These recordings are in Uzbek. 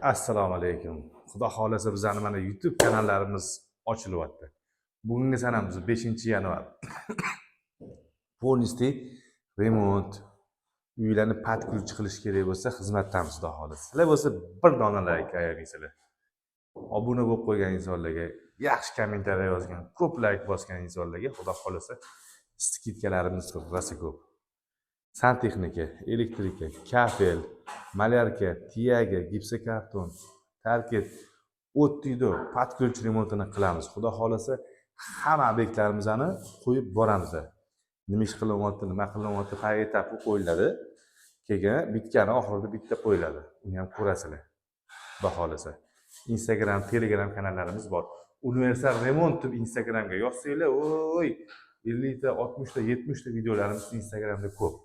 Assalomu alaykum. Xudo xolasa bizani mana YouTube kanallarimiz ochilyapti. Bugungi sanamiz 5-yanvar. Полностью remont, uylarni patkulchi qilish kerak bo'lsa, xizmatdamiz xudo xolasa. Sizlar bo'lsa bir dona like ayaysizlar. Obuna bo'lib qo'ygan insonlarga, yaxshi kommentariy yozgan, ko'p like bosgan insonlarga xudo xolasa skidkalarimiz rosa ko'p. Santexnika, elektrika, kafel, malyarka, tiyaga, gipsokarton, tarket, o'tdiydi, patkulchi remontini qilamiz. Xudo xolasa hamma obyektlarimizni qo'yib boramiz. Nima ish qilyapti, nima qilyapti, qay etapi qo'yiladi. Keyin bitkani oxirida bitta qo'yiladi. Uni ham ko'rasizlar. Xudo xolasa. Instagram, Telegram kanallarimiz bor. Universal remont deb Instagramga yozsanglar, oy, 50 ta, 60 ta, 70 ta videolarimiz Instagramda ko'p.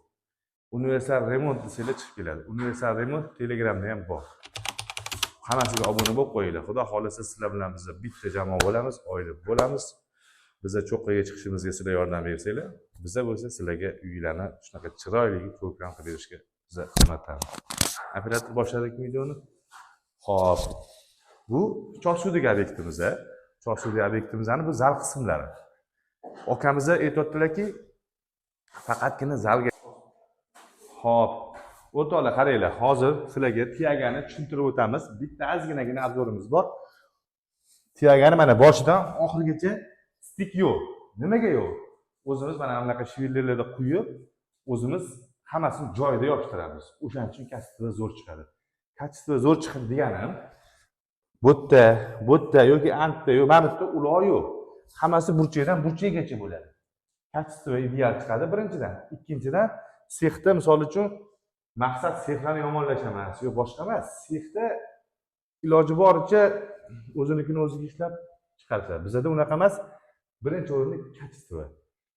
Universal remont desanglar chiqib keladi. Universal remont Telegramda ham bor. Hammasiga obuna bo'lib qo'yinglar. Xudo xolasa sizlar bilan biz bitta jamoa bo'lamiz, oila bo'lamiz. Biza cho'qqiga chiqishimizga sizlar yordam bersanglar, biza bo'lsa sizlarga uylarni shunaqa chiroyli program qilib berishga biza xizmatdamiz. Operator boshladik videoni. Xo'p. Bu Chorsudik obyektimiz. Chorsudik obyektimizning bu zal qismlari. Okamiz aytayotdilarki, faqatgina zalga. Xo'p. O'rtoqlar qaranglar, hozir sizlarga tiyagani tushuntirib o'tamiz. Bitta ozginagina obzorimiz bor. Tiyagani mana boshidan oxirigacha stik yo'q. Nimaga yo'q? O'zimiz mana bunaqa shivirlarga quyib, o'zimiz hammasini joyida yopishtiramiz. O'shaning uchun kachество zo'r chiqadi. Kachество zo'r chiqadi deganim, bu yerda yoki antda yo'q, mana bu yerda uloq yo'q. Hammasi burchakdan burchakgacha bo'ladi. Kachество ideal chiqadi birinchidan. Ikkinchidan, sexda misol uchun maqsad sexlarni yomonlash emas, yo'q boshqa emas. Sexda iloji boricha o'zinikini o'ziga ishlab chiqarsa. Bizda unaqa emas. Birinchi o'rinda kachество.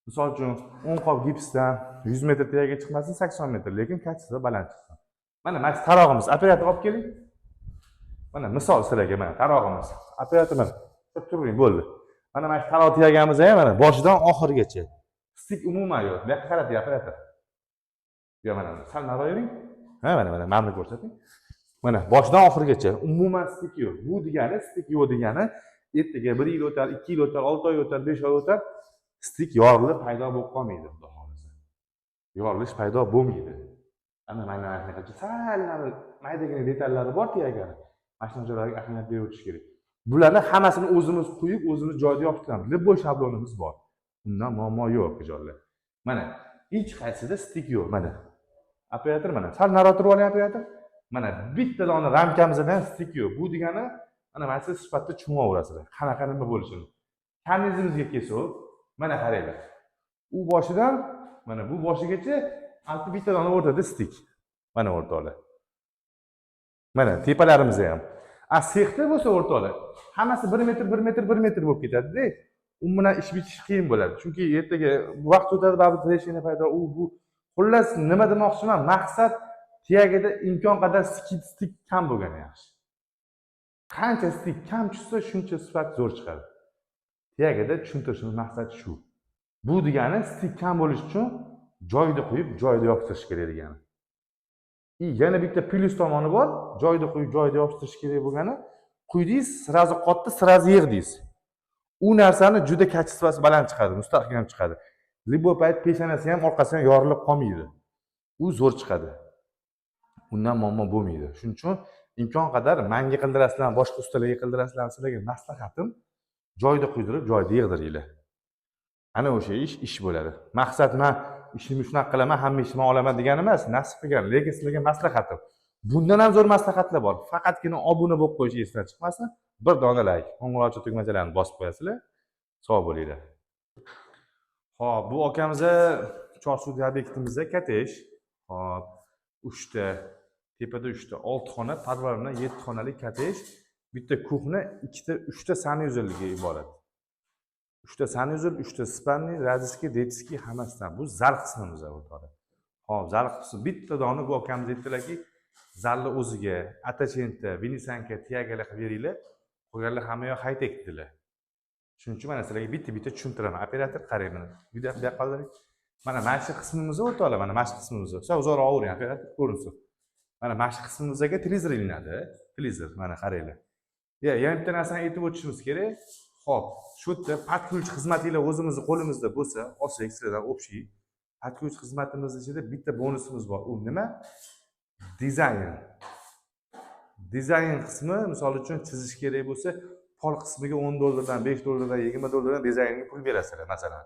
Misol uchun 10 qop gipsdan 100 metr teyaga chiqmasin, 80 metr, lekin kachество baland chiqsin. Mana tarog'imiz, operator olib keling. Mana misol sizlarga mana tarog'imiz. Operator mana turing bo'ldi. Mana tarog' tiyagamiz ham mana boshidan oxirigacha. Stik umuman yo'q. Bu yoqqa qarab operator. Bu mana sal naroying. Mana ma'ni ko'rsating. Mana boshidan oxirigacha umuman stik yo'q. Bu degani stik yo'q degani ertaga 1 yil o'tar, 2 yil o'tar, 6 oy o'tar, 5 oy o'tar, stik yorilib paydo bo'lib qolmaydi, xudo xolasa. Yorilish paydo bo'lmaydi. Ana sal maydagina detallari bor tiyagani. Mashinachilarga ahamiyat berib o'tish kerak. Bularni hammasini o'zimiz quyib, o'zimiz joyida yopishtiramiz. Libboy shablonimiz bor. Undan muammo yo'q, qijonlar. Mana hech qaysida stik yo'q, mana. Operator mana sal narotirib oling operator. Mana bitta dona ramkamizdan stik yo'q. Bu degani mana siz sifatda tushunaverasizlar. Qanaqa nima bo'lishini. Kamizimizga kelsak, mana qaranglar. U boshidan mana bu boshigacha alti bitta dona o'rtada stik. Mana o'rtoqlar. Mana tepalarimiz ham. Sexda bo'lsa o'rtoqlar, hammasi 1 metr bo'lib ketadi-da. U bilan ish bitish qiyin bo'ladi. Chunki ertaga vaqt o'tadi, baribir treshina paydo bu. Xullas, nima demoqchiman? Maqsad tiyagida imkon qadar stik kam bo'lgani yaxshi. Qancha stik kam tushsa, shuncha sifat zo'r chiqadi. Tiyagida tushuntirishimiz maqsad shu. Bu degani stik kam bo'lish uchun joyida qo'yib, joyida yopishtirish kerak degani. Yana bitta plyus tomoni bor. Joyida qo'yib, joyida yopishtirish kerak bo'lgani, quydingiz, sirazi qotdi, sirazi yig'dingiz. U narsani juda kachествоsi baland chiqadi, mustahkam chiqadi. Libboy payt peshonasi ham orqasidan yorilib qolmaydi. U zo'r chiqadi. Undan muammo bo'lmaydi. Shuning uchun imkon qadar menga qildirasizlar, boshqa ustalarga qildirasizlar, sizlarga maslahatim joyida quydirib, joyida yig'diringlar. Ana o'sha ish bo'ladi. Maqsad men ishimni shunaqa qilaman, hamma ishimni olaman degani emas, nasib qilgan, lekin sizlarga maslahatim. Bundan ham zo'r maslahatlar bor. Faqatgina obuna bo'lib qo'yish esdan chiqmasin, bir dona like, qo'ng'iroqcha tugmachalarni bosib qo'yasizlar. Sog' bo'linglar. Xo'p, bu akamiz Chorsudik obyektimizda katesh. Xo'p, 3 ta, tepada 3 ta, 6 xona, parvar bilan 7 xonali katesh, bitta kuxna, 2 ta, 3 ta sanuzilga iborat. 3 ta sanuzil, 3 ta spanli, radiski, detiski hammasidan. Bu zal qismimiz o'rtoqlar. Xo'p, zal qismi bitta dona bu akamiz aytdilarki, zalni o'ziga attachmentda, vinisanka, tiyagalar qilib beringlar. Qolganlar hamma yoq high-tech dedilar. Shuning uchun mana sizlarga bitta tushuntiraman. Operator qarang mana. Video qoldiring. Mana mashq qismimiz o'rtoqlar, mana mashq qismimiz. Siz uzoq olavering, operator ko'rinsin. Mana mashq qismimizga televizor ilinadi. televizor. Mana qaranglar. Yana bitta narsani aytib o'tishimiz kerak. Xo'p, shu yerda podключ xizmatinglar o'zimizni qo'limizda bo'lsa, olsak sizlardan общий podключ xizmatimiz ichida bitta bonusimiz bor. U nima? Dizayn. Dizayn qismi, misol uchun chizish kerak bo'lsa, pol qismiga $10 $5 $20 dizaynga pul berasizlar, masalan.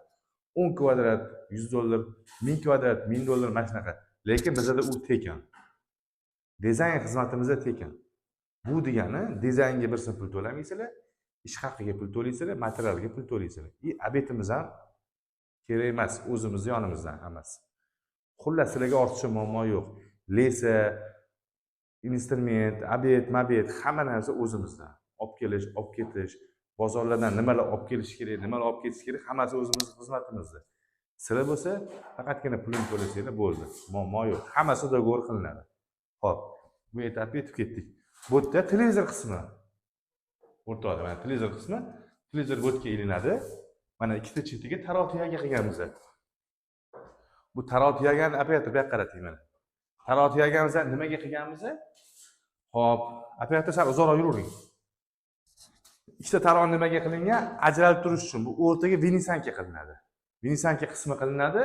10 kvadrat $100, 1000 kvadrat $1000 mana shunaqa. Lekin bizda u tekin. Dizayn xizmatimizda tekin. Bu degani dizaynga bir so'm pul to'lamaysizlar, ish haqiga pul to'laysizlar, materialga pul to'laysizlar. Obetimiz ham kerak emas, o'zimizni yonimizdan hammasi. Xullas sizlarga ortiqcha muammo yo'q. Lesa, instrument, obet, mabet hamma narsa o'zimizdan. Olib kelish, olib ketish, bozorlardan nimalar olib kelish kerak, nimalar olib ketish kerak, hammasi o'zimizning xizmatimizda. Sizlar bo'lsa, faqatgina pulni to'lasanglar bo'ldi. Muammo yo'q. Hammasi do'g'ri qilinadi. Xo'p, bu etapga yetib ketdik. Bu yerda televizor qismi. O'rtoqlar, mana televizor qismi, televizor bo'tga ilinadi. Mana ikkita chetiga tarotiyaga qilganmiz. Bu tarotiyagani operator bu yoqqa qarating mana. Tarotiyagamizdan nimaga qilganmiz? Xo'p, operator sal uzoqroq yuravering. Ikkita tarot nimaga qilingan? Ajralib turish uchun. Bu o'rtaga venisanka qilinadi. Venisanka qismi qilinadi.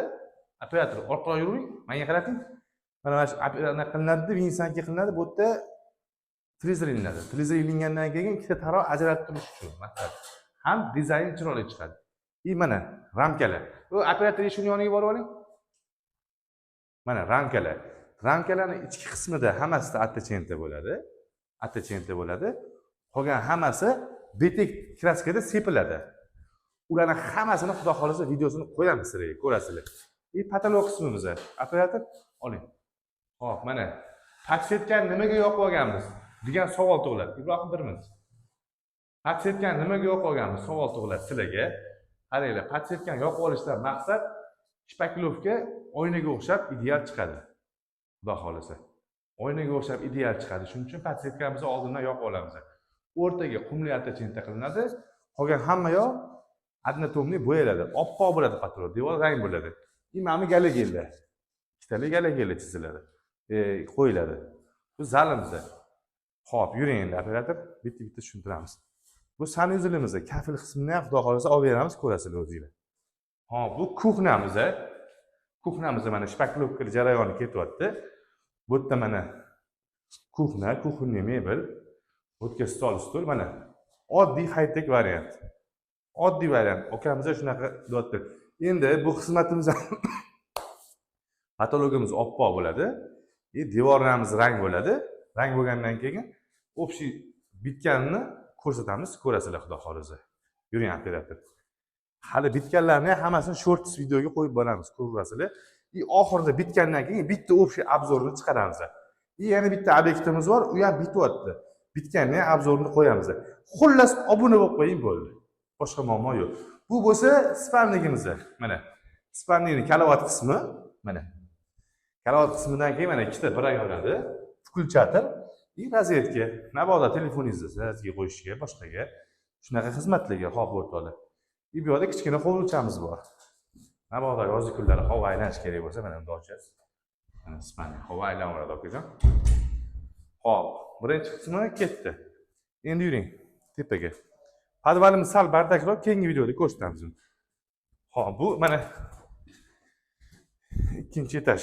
Operator orqaroq yuravering. Menga qarating. Mana shu operator qilinadi, venisanka qilinadi. Bu yerda televizor ilinadi. Televizor ilingandan keyin ikkita tarot ajralib turish uchun. Maqsad. Ham dizayn chiroyli chiqadi. Mana ramkalar. Bu operator shuni yoniga borib oling. Mana ramkalar. Ramkalarning ichki qismida hammasida attachenta bo'ladi. Attachenta bo'ladi. Qolgan hammasi betek kraskada sepiladi. Ularning hammasini xudo xolasa videosini qo'yamiz sizlarga, ko'rasizlar. Patolog qismimiz. Operator oling. Xo'p, mana podsetkani nimaga yoqib olganmiz degan savol tug'iladi. Ibrohim bir minut. Podsetkani nimaga yoqib olganmiz savol tug'iladi sizlarga. Qaranglar, podsetkani yoqib olishdan maqsad shpaklovka oynaga o'xshab ideal chiqadi. Xudo xolasa. Oynaga o'xshab ideal chiqadi. Shuning uchun podsetkamizni oldindan yoqib olamiz. O'rtaga qumli attachenta qilinadi. Qolgan hamma yoq однотомный bo'yaladi. Oppoq bo'ladi patron, devor rang bo'ladi. Mana galagellar. Ikkitali galagellar chiziladi. Qo'yiladi. Bu zalimizda. Xo'p, yuring endi operator, bitta tushuntiramiz. Bu sanuzelimiz, kafil qismini ham xudo xolasa olib beramiz, ko'rasizlar o'zingizlar. Hop, bu kuxnamiz. Kuxnamizda mana shpaklovka jarayoni ketyapti. Bu yerda mana kuxna, kuxonniy mebel, o'tga stol, mana oddiy high-tech variant. Oddiy variant. Okamiz shunaqa deyapti. Endi bu xizmatimiz patologimiz oppoq bo'ladi. Devorlarimiz rang bo'ladi. Rang bo'lgandan keyin общий bitganini ko'rsatamiz, ko'rasizlar xudo xolasa. Yuring operator. Hali bitganlarni hammasini short videoga qo'yib boramiz, ko'rasizlar. Oxirida bitgandan keyin bitta общий obzorni chiqaramiz. Yana bitta obyektimiz bor, u ham bityapti. Bitganni ham obzorni qo'yamiz. Xullas obuna bo'lib qo'ying bo'ldi. Boshqa muammo yo'q. Bu bo'lsa spanligimiz. Mana spanlikning kalovat qismi, mana. Kalovat qismidan keyin mana ikkita birga bo'ladi. Включатор и rozyetka. Mabodo telefoningizni zaryadga qo'yishga, boshqaga shunaqa xizmatlarga xo'p o'rtoqlar. Bu yerda kichkina hovlichamiz bor. Mabodo yoz kunlari havo aylanish kerak bo'lsa, mana bunda ochasiz. Mana spanli havo aylanadi, okajon. Xo'p, birinchi qismi ketdi. Endi yuring tepaga. Podvalimiz sal bardakroq, keyingi videoda ko'rsatamiz. Xo'p, bu mana ikkinchi etaj.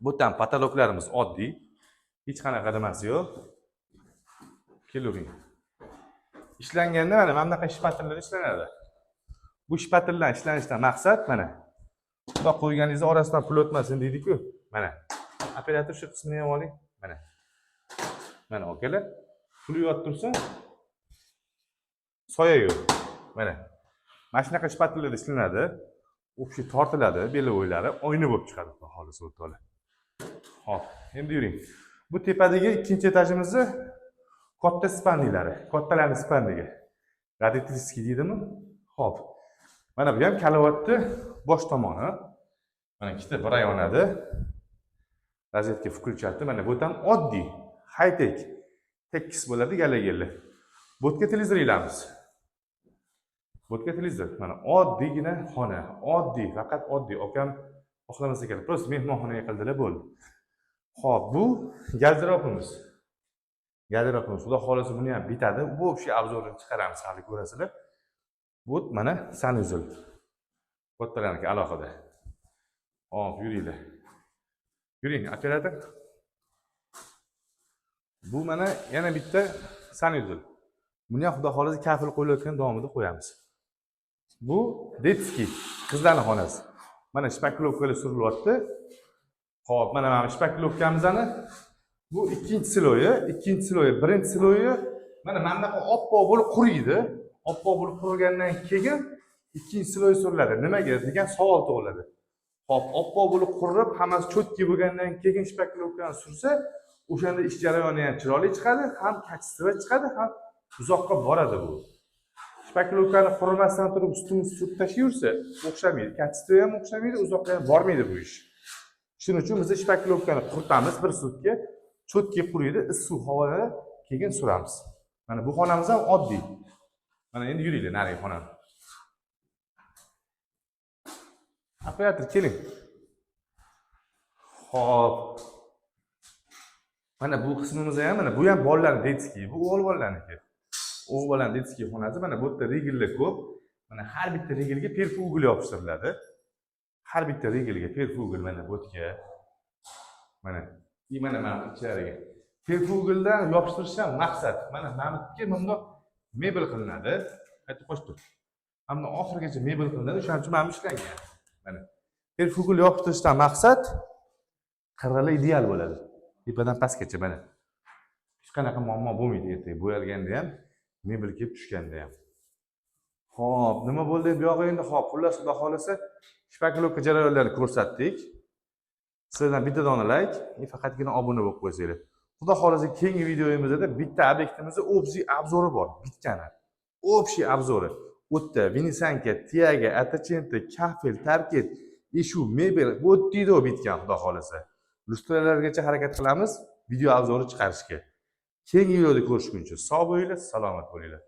Bu ham patologlarimiz oddiy. Hech qanaqa nimasi yo'q. Kelavering. Ishlanganda mana bunaqa shpatillar ishlanadi. Bu shpatillar ishlanishdan maqsad mana xudo qo'yganingiz orasidan pul o'tmasin deydi-ku. Mana operator shu qismini ham oling. Mana. Mana okalar. Pul yotib tursin. Soya yo'q. Mana. Mana shunaqa shpatillar ishlanadi. O'xshi tortiladi, belovoylari oyna bo'lib chiqadi, xolis o'rtoqlar. Xo'p, endi yuring. Bu tepadagi ikkinchi etajimizni katta spanlilari, kattalarning spanligi. Radiatorskiy deydimi? Xo'p. Mana bu ham kalovatni bosh tomoni. Mana ikkita bir yonadi. Rozyetka включатор. Mana bu ham oddiy, high-tech. Tekis bo'ladi, galagelli. Bu yerga televizor ilamiz. Bo'tga televizor. Mana oddiygina xona, oddiy, faqat oddiy. Okam xohlamasa kerak. Prosta mehmonxonaga qildilar bo'ldi. Xo'p, bu garderobimiz. garderobimiz xudo xohlasa buni ham bitadi. Bu общий obzorini chiqaramiz, hali ko'rasizlar. Bu mana sanuzel. Kattalarniki alohida. Hop, yuringlar. Yuring, operator. Bu mana yana bitta sanuzel. Buni ham xudo xohlasa kafil qo'yilayotgan davomida qo'yamiz. Bu detskiy, qizlarning xonasi. Mana shpakilovkalar surilyapti. Xo'p, mana shpakilovkamizani bu ikkinchi sloyi, birinchi sloyi mana bunaqa oppoq bo'lib quriydi. Oppoq bo'lib qurigandan keyin ikkinchi sloy suriladi. Nimaga degan savol tug'iladi. Xo'p, oppoq bo'lib qurib, hammasi cho'tki bo'lgandan keyin shpakilovkani sursa, o'shanda ish jarayoni ham chiroyli chiqadi, ham kачество chiqadi, ham uzoqqa boradi bu. Shpakilovkani qurmasdan turib ustini surib tashlayversa, o'xshamaydi. Kачество ham o'xshamaydi, uzoqqa ham bormaydi bu ish. Shuning uchun biz shpakilovkani quritamiz bir sutka, cho'tki quriydi, issiq havoda keyin suramiz. Mana bu xonamiz ham oddiy. Mana endi yuringlar nariga xonani. Operator keling. Xo'p. Mana bu qismimiz ham mana bu ham bolalarning detskiy, bu o'g'il bolalarniki. O'g'il bolalarning detskiy xonasi. Mana bu yerda regellar ko'p. Mana har bitta regelga perfugl yopishtiriladi. Har bitta regelga perfugl mana bu yerga. Mana ichariga. Perfugldan yopishtirishdan ham maqsad. Mana bunga bundoq mebel qilinadi. Aytib qo'shdim. Hamda oxirigacha mebel qilinadi. Shuning uchun mana ishlangan. Mana perfugl yopishtirishdan maqsad qirrali ideal bo'ladi. Tepadan pastgacha mana. Hech qanaqa muammo bo'lmaydi ertaga bo'yalganda ham, mebel kelib tushganda ham. Xo'p, nima bo'ldi bu yog'i endi? Xo'p, xullas xudo xolasa shpakilovka jarayonlarini ko'rsatdik. Sizlardan bitta dona like, faqatgina obuna bo'lib qo'ysanglar. Xudo xolasa keyingi videoyimizda bitta obyektimizni общий obzori bor, bittani. Общий obzori. U yerda vinisanka, tiaga, attachenta, kafel, tarket, eshuv, mebel, bu deydi u bitgan xudo xolasa. Lustralargacha harakat qilamiz video obzori chiqarishga. Keyingi videoda ko'rishguncha sog' bo'linglar, salomat bo'linglar.